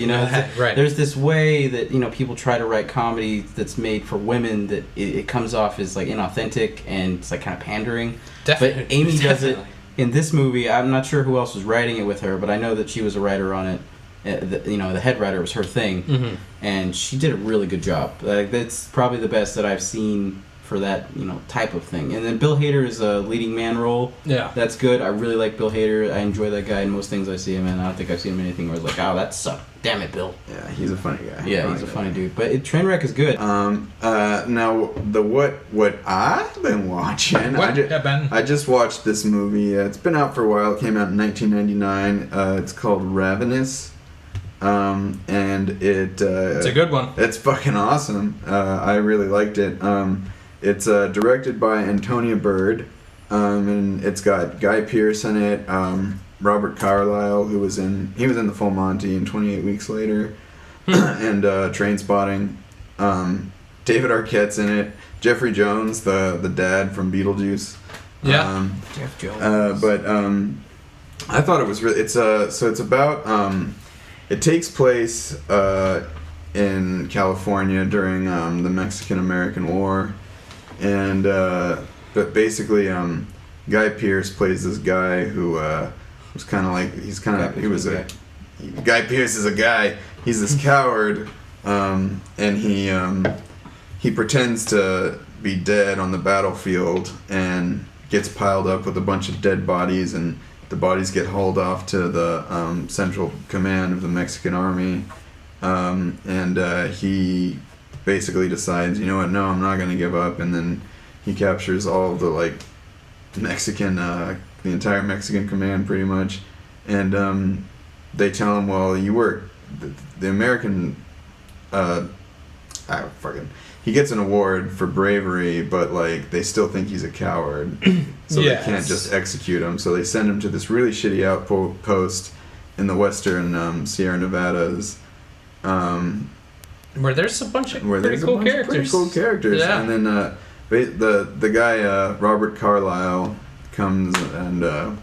A: Right.
C: There's this way that people try to write comedy that's made for women that it comes off as inauthentic and it's kind of pandering.
A: Definitely.
C: But Amy does it in this movie. I'm not sure who else was writing it with her, but I know that she was a writer on it. The head writer was her thing, and she did a really good job. That's probably the best that I've seen for that type of thing. And then Bill Hader is a leading man role.
A: Yeah,
C: that's good. I really like Bill Hader. I enjoy that guy in most things I see him in. I don't think I've seen him in anything where it's like, oh, that sucked. Damn it, Bill.
B: Yeah, he's a funny guy.
C: Yeah, he's a funny dude. But Trainwreck is good.
B: Now the what I've been watching. I just watched this movie. It's been out for a while. It came out in 1999. It's called Ravenous. And it's
A: a good one.
B: It's fucking awesome. I really liked it. It's directed by Antonia Bird, and it's got Guy Pearce in it, Robert Carlyle, who was in the Full Monty and 28 Weeks Later, and Trainspotting. David Arquette's in it. Jeffrey Jones, the dad from Beetlejuice.
A: Yeah.
C: Jeff Jones.
B: But I thought it was really. It's about. It takes place in California during the Mexican-American War. And but basically Guy Pearce plays this guy who was kind of like Guy Pearce is a guy. He's this coward, and he pretends to be dead on the battlefield and gets piled up with a bunch of dead bodies, and the bodies get hauled off to the Central Command of the Mexican Army, and he basically decides, you know what, no, I'm not going to give up, and then he captures all of the Mexican, the entire Mexican command pretty much, and they tell him, well, you were the American, he gets an award for bravery, but they still think he's a coward, so they can't just execute him, so they send him to this really shitty outpost in the western Sierra Nevadas,
A: where there's a bunch of pretty cool characters. Yeah.
B: And then the guy Robert Carlyle comes and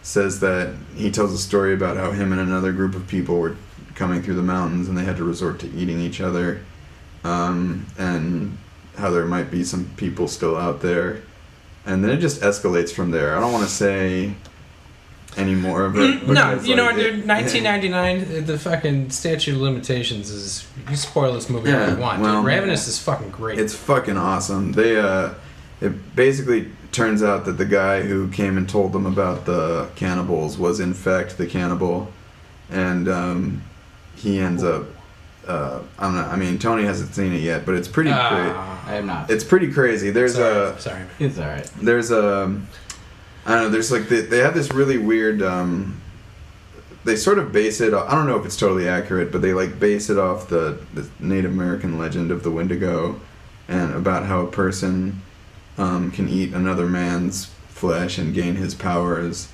B: says that he tells a story about how him and another group of people were coming through the mountains and they had to resort to eating each other, and how there might be some people still out there, and then it just escalates from there. I don't want to say any more of it.
A: No, dude, 1999, the fucking statute of limitations is, you spoil this movie all you want. Well, dude, Ravenous is fucking great.
B: It's fucking awesome. It basically turns out that the guy who came and told them about the cannibals was in fact the cannibal, and he ends up I mean, Tony hasn't seen it yet, but it's pretty.
C: I have not.
B: It's pretty crazy. There's
A: Sorry.
C: It's all right.
B: There's I don't know. There's like they have this really weird. They sort of base it. I don't know if it's totally accurate, but they like base it off the Native American legend of the Wendigo, and about how a person can eat another man's flesh and gain his powers,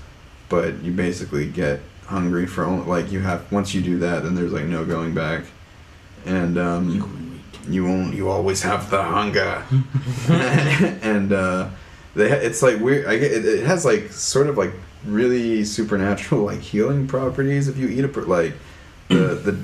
B: but you basically get hungry for like you have once you do that, then there's like no going back, and you always have the hunger, and it's like weird. It has like sort of like really supernatural like healing properties if you eat like the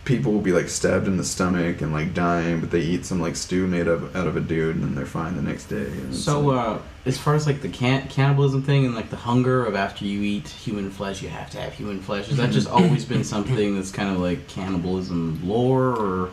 B: people will be like stabbed in the stomach and like dying, but they eat some like stew made out of a dude and then they're fine the next day.
C: So
B: like,
C: as far as like the cannibalism thing and like the hunger of after you eat human flesh you have to have human flesh, has that just always been something that's kind of like cannibalism lore, or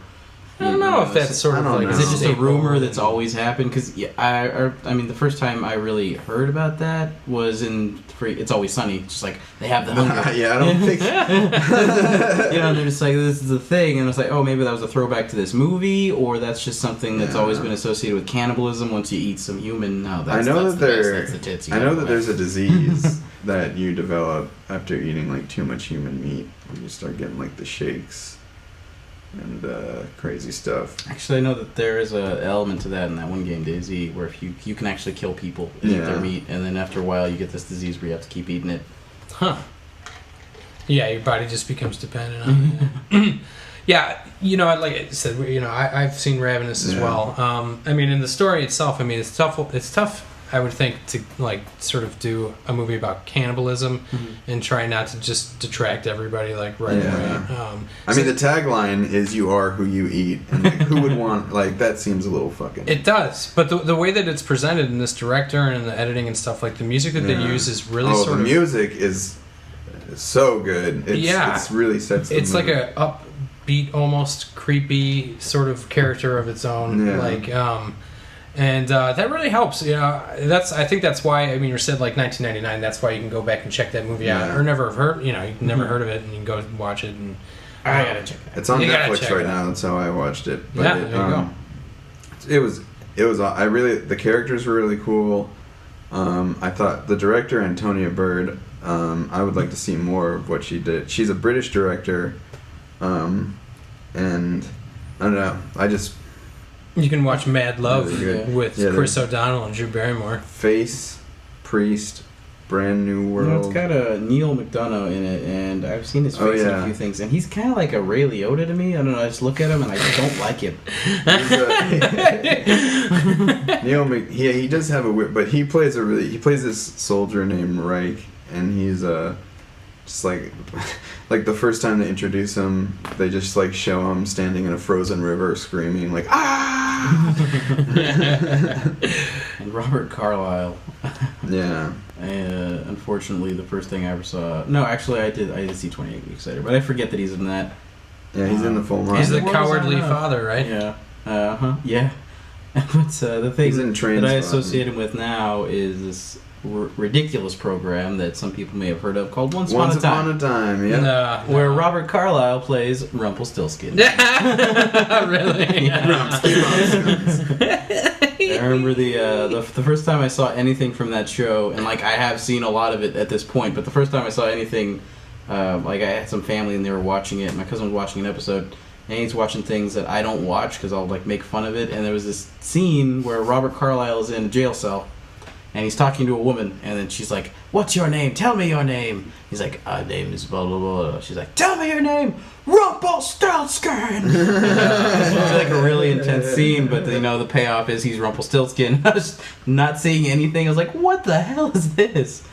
A: I don't know if that's sort of like...
C: Is it just a rumor that's always happened? Because I mean, the first time I really heard about that was in It's Always Sunny. Just like, they have the hunger.
B: Yeah, I don't think...
C: They're just like, this is the thing. And it's like, oh, maybe that was a throwback to this movie, or that's just something that's always been associated with cannibalism once you eat some human. No, that's the tits.
B: I know that there's a disease that you develop after eating like too much human meat. You start getting like the shakes and crazy stuff.
C: Actually, I know that there is an element to that in that one game, DayZ, where if you can actually kill people and eat their meat, and then after a while you get this disease where you have to keep eating it.
A: Huh. Yeah, your body just becomes dependent on it. Yeah, like I said, I've seen Ravenous as well. I mean, in the story itself, I mean, it's tough, I would think, to like sort of do a movie about cannibalism and try not to just detract everybody like right away.
B: I mean, the tagline is "You are who you eat," and like, who would want like that? Seems a little fucking.
A: It does, but the way that it's presented in this director and in the editing and stuff, like the music that they use is really sort of.
B: The music is so good. It's really sets. The
A: it's
B: mood.
A: like a upbeat, almost creepy sort of character of its own, And that really helps. I think that's why. I mean, you said like 1999. That's why you can go back and check that movie out, or never have heard. You've never heard of it, and you can go watch it. And
C: I gotta check it out.
B: It's on Netflix right now. That's how I watched it. But
A: there you go.
B: It was. I really. The characters were really cool. I thought the director, Antonia Bird. I would like to see more of what she did. She's a British director, and I don't know.
A: You can watch Mad Love with
B: Yeah,
A: Chris O'Donnell and Drew Barrymore.
B: Face, Priest, Brand New World.
C: It's got a Neil McDonough in it, and I've seen his face in a few things, and he's kind of like a Ray Liotta to me. I don't know. I just look at him and I don't like him.
B: He does have a weird, but he plays this soldier named Reich, and he's just like the first time they introduce him, they just like show him standing in a frozen river screaming like ah.
C: And Robert Carlyle.
B: Yeah.
C: Unfortunately, the first thing I ever saw. No, actually, I did see 28 Weeks Later, but I forget that he's in that.
B: Yeah, he's in the full Monty.
A: He's the cowardly father, right?
C: Yeah. Yeah. But the thing that I associate him with now is this ridiculous program that some people may have heard of called Once Upon a Time.
B: Yeah.
C: Where Robert Carlyle plays Rumpelstiltskin.
A: Really?
C: Yeah. I remember the first time I saw anything from that show, and like I have seen a lot of it at this point, but the first time I saw anything, like I had some family and they were watching it. My cousin was watching an episode, and he's watching things that I don't watch because I'll like make fun of it. And there was this scene where Robert Carlyle is in a jail cell. And he's talking to a woman, and then she's like, "What's your name? Tell me your name." He's like, "Our name is blah, blah, blah." She's like, "Tell me your name, Rumpelstiltskin." It's like a really intense scene, but the payoff is he's Rumpelstiltskin. I was not seeing anything. I was like, what the hell is this?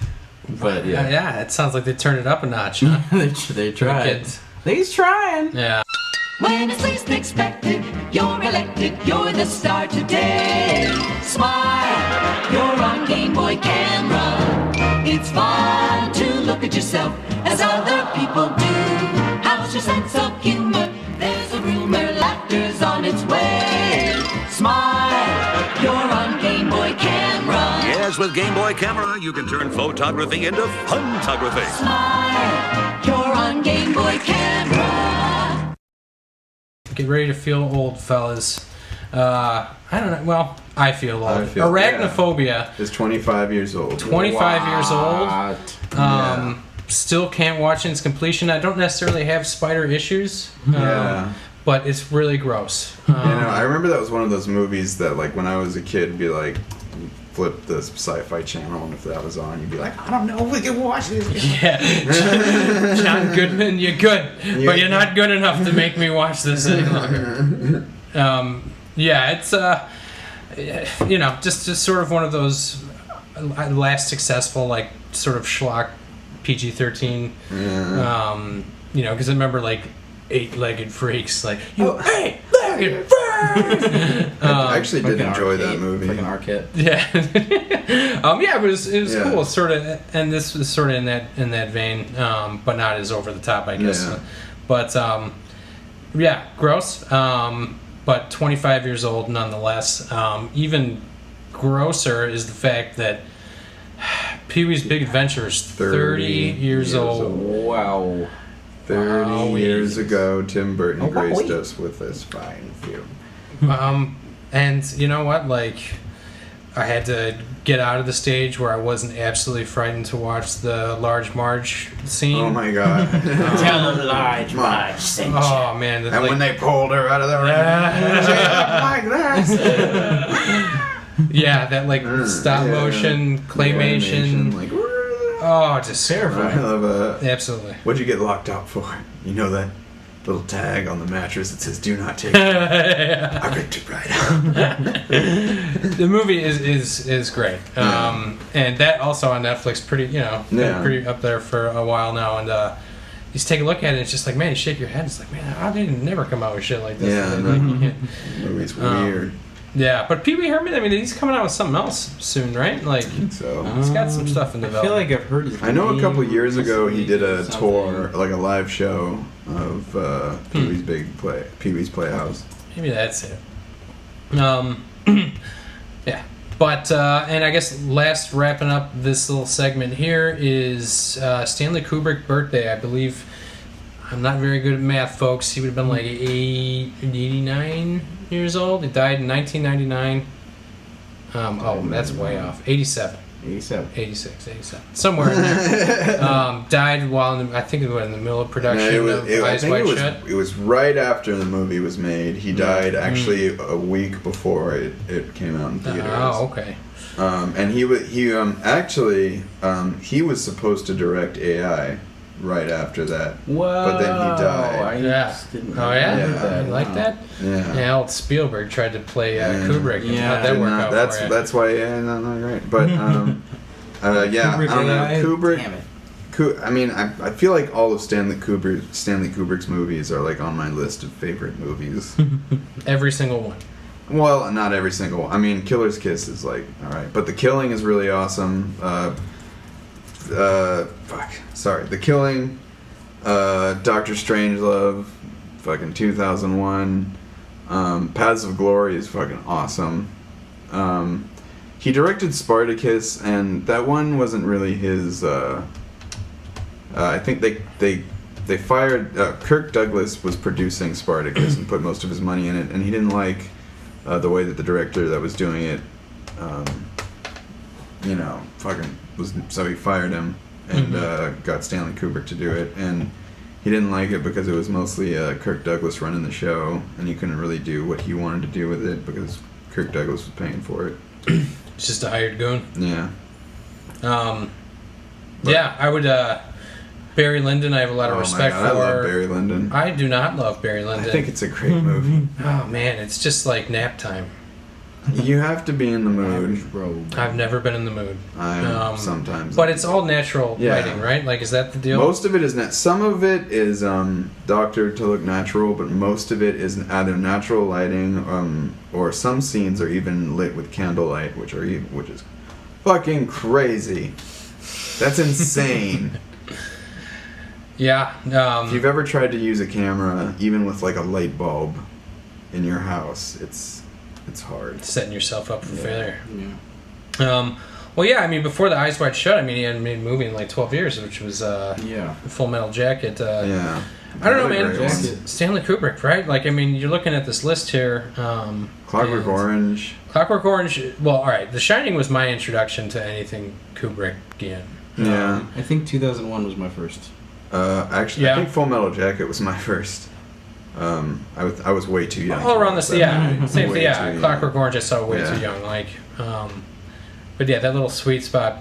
C: But
A: yeah, it sounds like they turned it up a notch, huh?
C: they tried. He's trying.
A: Yeah.
G: When it's least expected, you're elected, you're the star today. Smile, you're on Game Boy camera. It's fun to look at yourself as other people do. How's your sense of humor? There's a rumor, laughter's on its way. Smile, you're on Game Boy camera.
H: Yes, with Game Boy camera, you can turn photography into photography.
G: Smile, you're on Game Boy camera.
A: get ready to feel old, fellas. I don't know. Well, I feel old. Arachnophobia
B: is 25 years old.
A: 25 years old. Still can't watch in its completion. I don't necessarily have spider issues. But it's really gross.
B: I remember that was one of those movies that, like, when I was a kid, be like, flip the Sci-Fi Channel, and if that was on, you'd be like, I don't know, we can watch this.
A: Yeah, John Goodman, you're good, but you're not good enough to make me watch this any longer. It's just sort of one of those last successful, like, sort of schlock PG-13. Because I remember, like, eight-legged freaks, like, eight-legged freaks!
B: I actually did enjoy that movie.
C: Like an arcade.
A: Yeah. It was cool, sort of, and this was sort of in that vein, but not as over the top, I guess.
B: Yeah.
A: But, gross, but 25 years old nonetheless. Even grosser is the fact that Pee-wee's Big Adventure is 30 years old.
C: Wow.
B: 30 years ago, Tim Burton graced us with this fine film.
A: And you know what? Like, I had to get out of the stage where I wasn't absolutely frightened to watch the Large Marge scene.
B: Oh my god.
F: Tell a Large Marge sent you.
A: Oh man.
B: And when they pulled her out of the ring, like that.
A: Yeah, that like stop motion, claymation.
B: Like,
A: just terrifying.
B: I love
A: absolutely.
B: What'd you get locked up for? You know that little tag on the mattress that says "Do not take it." I ripped it right out.
A: The movie is great, and that also on Netflix. Pretty up there for a while now, and you just take a look at it. It's just like, man, you shake your head. It's like, man, how did it never come out with shit like this?
B: Yeah,
A: the
B: movie's weird.
A: Yeah, but Pee Wee Herman, I mean, he's coming out with something else soon, right? Like,
B: so
A: he's got some stuff in development.
C: I feel like I've heard his name.
B: I know a couple years ago he did a tour, like a live show of Pee-wee's Playhouse.
A: Maybe that's it. Yeah. But, and I guess last wrapping up this little segment here is Stanley Kubrick birthday, I believe. I'm not very good at math, folks. He would have been like 89 years old. He died in 1999. That's way off. 87. 86. Somewhere in there. Died while in the middle of production of Eyes Wide Shut.
B: It was right after the movie was made. He died actually a week before it came out in theaters.
A: Oh, okay.
B: And he was supposed to direct AI right after that.
F: Whoa!
B: But then he died.
F: I didn't
A: oh yeah, you like that?
B: Yeah.
A: Yeah, old Spielberg tried to play Kubrick. And how'd that work out for you?
B: That's why. Yeah, not great. But Kubrick.
F: Damn it.
B: I feel like all of Stanley Kubrick's movies are like on my list of favorite movies.
A: Every single one.
B: Well, not every single one. I mean, Killer's Kiss is like alright, but The Killing is really awesome. The Killing, Doctor Strangelove, fucking 2001, Paths of Glory is fucking awesome. He directed Spartacus, and that one wasn't really his. I think they fired Kirk Douglas was producing Spartacus and put most of his money in it, and he didn't like the way that the director that was doing it, so he fired him and got Stanley Kubrick to do it, and he didn't like it because it was mostly Kirk Douglas running the show, and he couldn't really do what he wanted to do with it because Kirk Douglas was paying for it.
A: It's just a hired goon.
B: Yeah.
A: I would. Barry Lyndon, I have a lot of respect for.
B: I love Barry Lyndon.
A: I do not love Barry Lyndon.
B: I think it's a great movie.
A: Oh man, it's just like nap time.
B: You have to be in the mood.
A: I've never been in the mood.
B: Sometimes.
A: But it's all natural lighting, right? Like, is that the deal?
B: Most of it is some of it is doctored to look natural, but most of it is either natural lighting, or some scenes are even lit with candlelight, which is fucking crazy. That's insane.
A: Yeah.
B: If you've ever tried to use a camera, even with like a light bulb in your house, it's hard.
A: Setting yourself up for failure.
C: Yeah.
A: Well, yeah, I mean, before the Eyes Wide Shut, I mean, he hadn't made a movie in like 12 years, which was Full Metal Jacket.
B: Yeah.
A: I don't know, man.
B: Great one.
A: Stanley Kubrick, right? Like, I mean, you're looking at this list here.
B: Clockwork Orange.
A: Clockwork Orange. Well, all right. The Shining was my introduction to anything Kubrickian.
B: Yeah.
C: I think 2001 was my first.
B: Actually,
A: Yeah.
B: I think Full Metal Jacket was my first. I was way too young.
A: All around this, yeah. Same
B: Way
A: thing, yeah.
B: too young.
A: Clockwork Orange, I saw way
B: Yeah.
A: too young. Like, but yeah, that little sweet spot,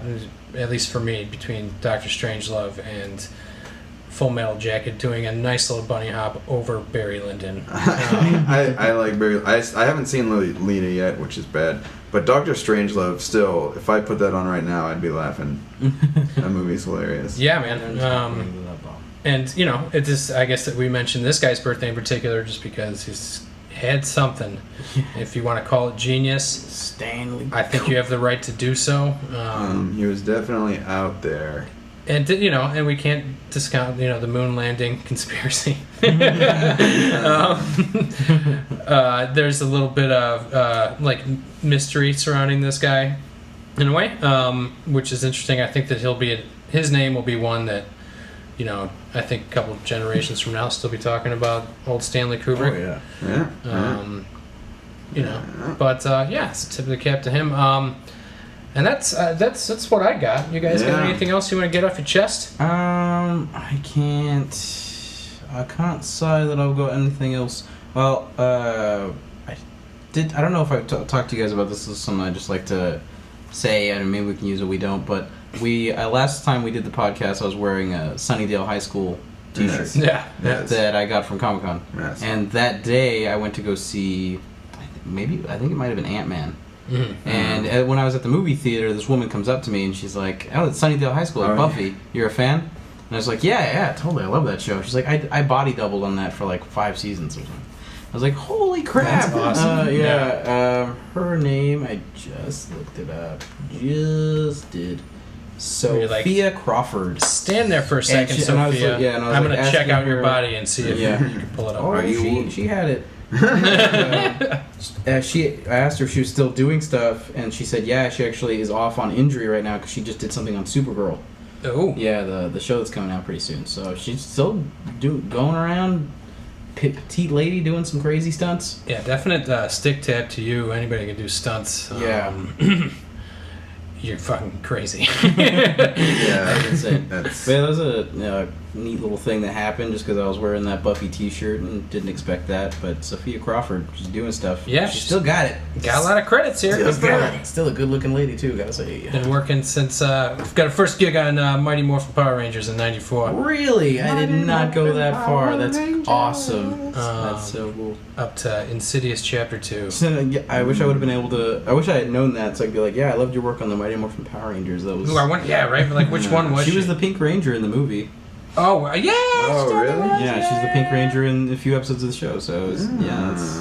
A: at least for me, between Doctor Strangelove and Full Metal Jacket, doing a nice little bunny hop over Barry Lyndon.
B: I like Barry. I haven't seen Lita yet, which is bad. But Doctor Strangelove, still, if I put that on right now, I'd be laughing. That movie's hilarious.
A: Yeah, man. And, you know, it just, I guess that we mentioned this guy's birthday in particular just because he's had something. If you want to call it genius,
C: Stanley.
A: I think you have the right to do so.
B: He was definitely out there.
A: And, you know, and we can't discount, you know, the moon landing conspiracy. There's a little bit of, like, mystery surrounding this guy, in a way, which is interesting. I think that his name will be one that, you know, I think a couple of generations from now still be talking about old Stanley Kubrick.
C: Oh, yeah.
B: Yeah.
A: You know, but, yeah, it's a tip of the cap to him. And that's what I got. You guys got anything else you want to get off your chest?
C: I can't say that I've got anything else. Well, I don't know if I've talked to you guys about this. This is something I just like to say, and maybe we can use it, we don't, but we last time we did the podcast, I was wearing a Sunnydale High School t-shirt.
A: Yeah.
C: That I got from Comic-Con.
B: Yes.
C: And that day I went to go see, I think it might have been Ant-Man.
A: Mm-hmm.
C: And when I was at the movie theater, this woman comes up to me and she's like, "Oh, it's Sunnydale High School, like Buffy. You're a fan?" And I was like, "Yeah, totally. I love that show." She's like, "I body doubled on that for like 5 seasons or something." I was like, "Holy crap!"
A: That's awesome.
C: Her name, I just looked it up. Just did. Sophia Crawford.
A: Stand there for a second,
C: and I was
A: Sophia.
C: like, and I was
A: I'm
C: like
A: going to check
C: asking
A: out your
C: her-
A: body and see if you can pull it up.
C: Oh, she had it. I asked her if she was still doing stuff, and she said, "Yeah, she actually is off on injury right now because she just did something on Supergirl."
A: Oh.
C: Yeah, the show that's coming out pretty soon. So she's still going around, petite lady doing some crazy stunts.
A: Yeah, definite stick tap to you. Anybody can do stunts.
C: Yeah.
A: You're fucking crazy.
B: Yeah,
C: That's insane.
B: That's
C: But yeah, that was a neat little thing that happened just because I was wearing that Buffy t-shirt and didn't expect that. But Sophia Crawford, she's doing stuff.
A: Yeah,
C: she still got it.
A: Got a lot of credits here.
C: Still a good-looking lady too, gotta say.
A: Been working since we've got a first gig on Mighty Morphin Power Rangers in '94.
C: Really? I did not go that far. That's awesome. That's so cool.
A: Up to Insidious Chapter 2.
C: So, yeah, I wish I would have been able to. I wish I had known that, so I'd be like, "Yeah, I loved your work on the Mighty Morphin Power Rangers." That was.
A: Ooh, yeah, right. But like, which one was she?
C: She was the Pink Ranger in the movie.
A: Oh, yeah.
B: Oh, really?
C: Yeah, she's the Pink Ranger in a few episodes of the show. So it was, that's.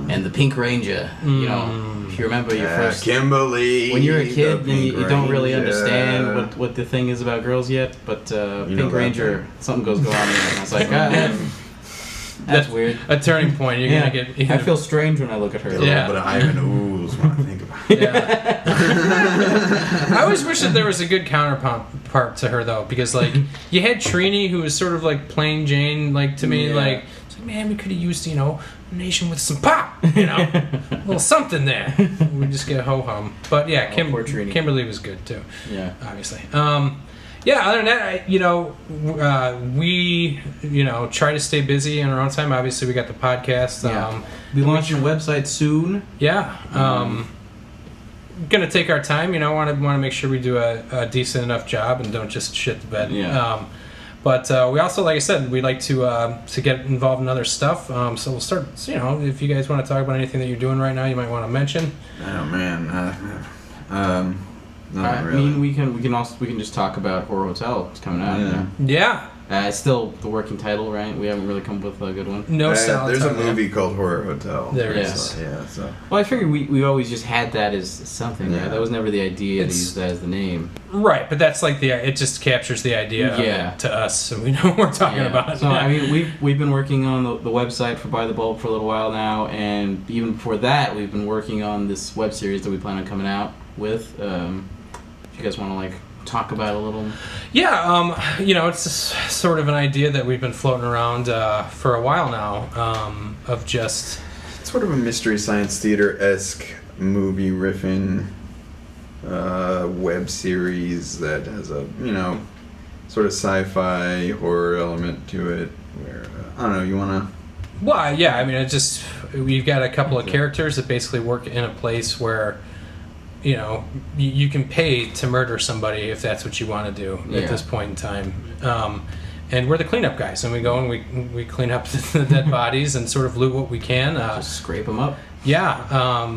C: And the Pink Ranger, you know, if you remember your first.
B: Kimberly.
C: When you're a kid,
B: the
C: you don't really
B: Ranger.
C: understand what the thing is about girls yet, but Pink Ranger, something goes on there, and I was like, that's weird.
A: A turning point. You're gonna get.
C: I feel strange when I look at her.
B: A little bit of Ivan Ooze when I think about it.
A: Yeah. I always wish that there was a good counterpart to her though, because like you had Trini, who was sort of like plain Jane, like to me, like it's like, man, we could have used, you know, a nation with some pop, you know, a little something there. We just get ho hum. But yeah,
C: poor Trini.
A: Kimberly was good too.
C: Yeah,
A: obviously. Yeah, other than that, we, try to stay busy in our own time. Obviously, we got the podcast.
C: Be launching a website soon.
A: Yeah. Gonna take our time, want to make sure we do a decent enough job and don't just shit the bed.
C: Yeah.
A: But we also, like I said, we like to get involved in other stuff. So we'll start, if you guys want to talk about anything that you're doing right now, you might want to mention.
B: Oh, man.
C: I mean, we can just talk about Horror Hotel. It's coming out.
A: Yeah.
C: It's still the working title, right? We haven't really come up with a good one.
A: No solid
B: There's a
A: title.
B: movie called Horror Hotel.
A: There
C: is.
A: is.
B: Yeah, so.
C: Well, I figured we always just had that as something.
B: Yeah.
C: Right? That was never the idea to use that as the name.
A: Right, but that's like it just captures the idea of it to us, so we know what we're talking about.
C: So, I mean, we've been working on the website for Buy the Bulb for a little while now, and even before that, we've been working on this web series that we plan on coming out with. you guys want to like talk about a little?
A: Yeah, it's just sort of an idea that we've been floating around for a while now, of just
B: sort of a mystery science theater-esque movie riffing web series that has a sort of sci-fi horror element to it. Where I don't know, you want to?
A: Well, yeah, I mean, we've got a couple of characters that basically work in a place where, you can pay to murder somebody if that's what you want to do at this point in time. And we're the cleanup guys, and we go and we clean up the dead bodies and sort of loot what we can.
C: Just scrape them up.
A: Yeah,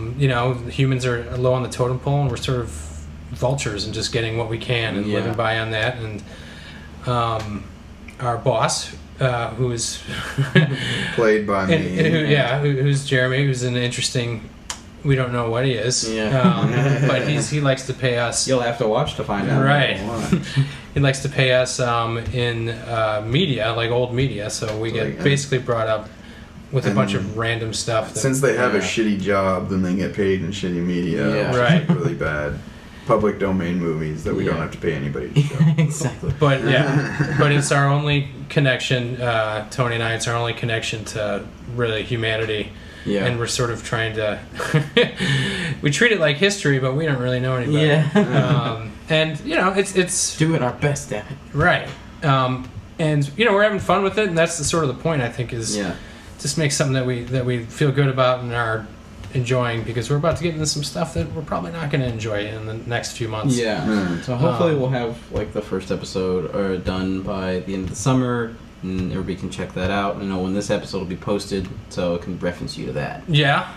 A: humans are low on the totem pole, and we're sort of vultures and just getting what we can and living by on that. And our boss, who is
B: played by me,
A: who's Jeremy, who's an interesting. We don't know what he is, but he likes to pay us.
C: You'll have to watch to find out.
A: Right. He likes to pay us in media, like old media, so we get basically brought up with a bunch of random stuff.
B: Since they have a shitty job, then they get paid in shitty media, which is really bad. Public domain movies that we don't have to pay anybody to show.
C: Exactly.
A: But but it's our only connection, Tony and I, it's our only connection to really humanity. Yeah. And we're sort of trying to we treat it like history, but we don't really know any better.
C: Yeah.
A: And it's
C: doing our best at it.
A: Right. And we're having fun with it, and that's sort of the point, I think, is just make something that we feel good about and are enjoying, because we're about to get into some stuff that we're probably not going to enjoy in the next few months.
C: Yeah. So hopefully we'll have like the first episode done by the end of the summer, and everybody can check that out. I know when this episode will be posted, so it can reference you to that.
A: Yeah.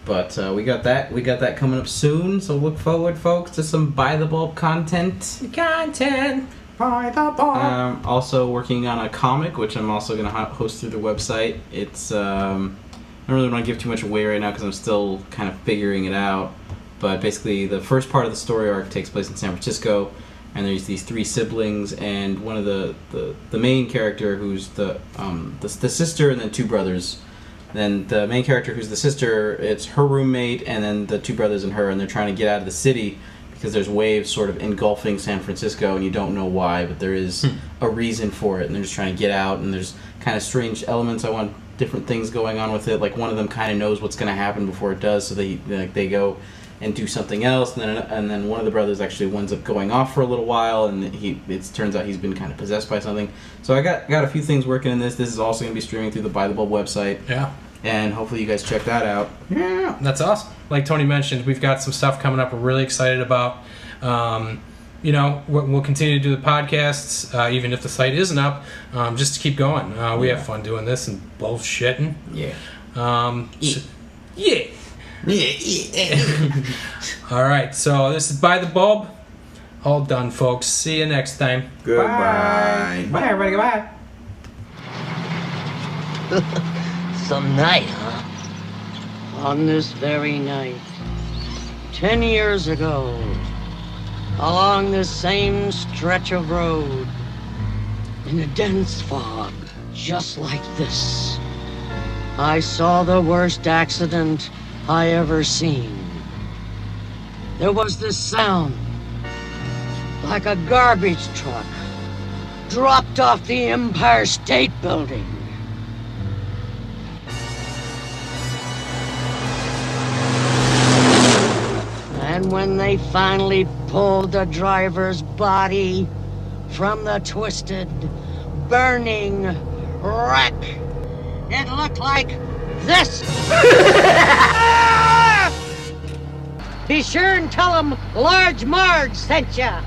C: But we got that coming up soon, so look forward, folks, to some By the Bulb content.
A: By the Bulb.
C: Also working on a comic, which I'm also going to host through the website. It's I don't really want to give too much away right now because I'm still kind of figuring it out. But basically, the first part of the story arc takes place in San Francisco, and there's these three siblings, and one of the main character, who's the sister, and then two brothers. Then the main character, who's the sister, it's her roommate, and then the two brothers and her, and they're trying to get out of the city because there's waves sort of engulfing San Francisco, and you don't know why, but there is a reason for it, and they're just trying to get out, and there's kind of strange elements. I want different things going on with it. Like, one of them kind of knows what's going to happen before it does, so they go and do something else, and then one of the brothers actually winds up going off for a little while, and it turns out he's been kind of possessed by something. So I got a few things working in this. This is also going to be streaming through the By the Bulb website.
A: Yeah.
C: And hopefully you guys check that out.
A: Yeah, that's awesome. Like Tony mentioned, we've got some stuff coming up we're really excited about. We'll continue to do the podcasts, even if the site isn't up, just to keep going. We have fun doing this and bullshitting.
C: Yeah.
A: Yeah. All right, so this is By the Bulb. All done, folks. See you next time.
B: Goodbye.
C: Bye, everybody. Goodbye.
I: Some night, huh? On this very night, 10 years ago, along this same stretch of road, in a dense fog, just like this, I saw the worst accident I ever seen. There was this sound, like a garbage truck dropped off the Empire State Building. And when they finally pulled the driver's body from the twisted, burning wreck, it looked like this. Be sure and tell them Large Marge sent ya.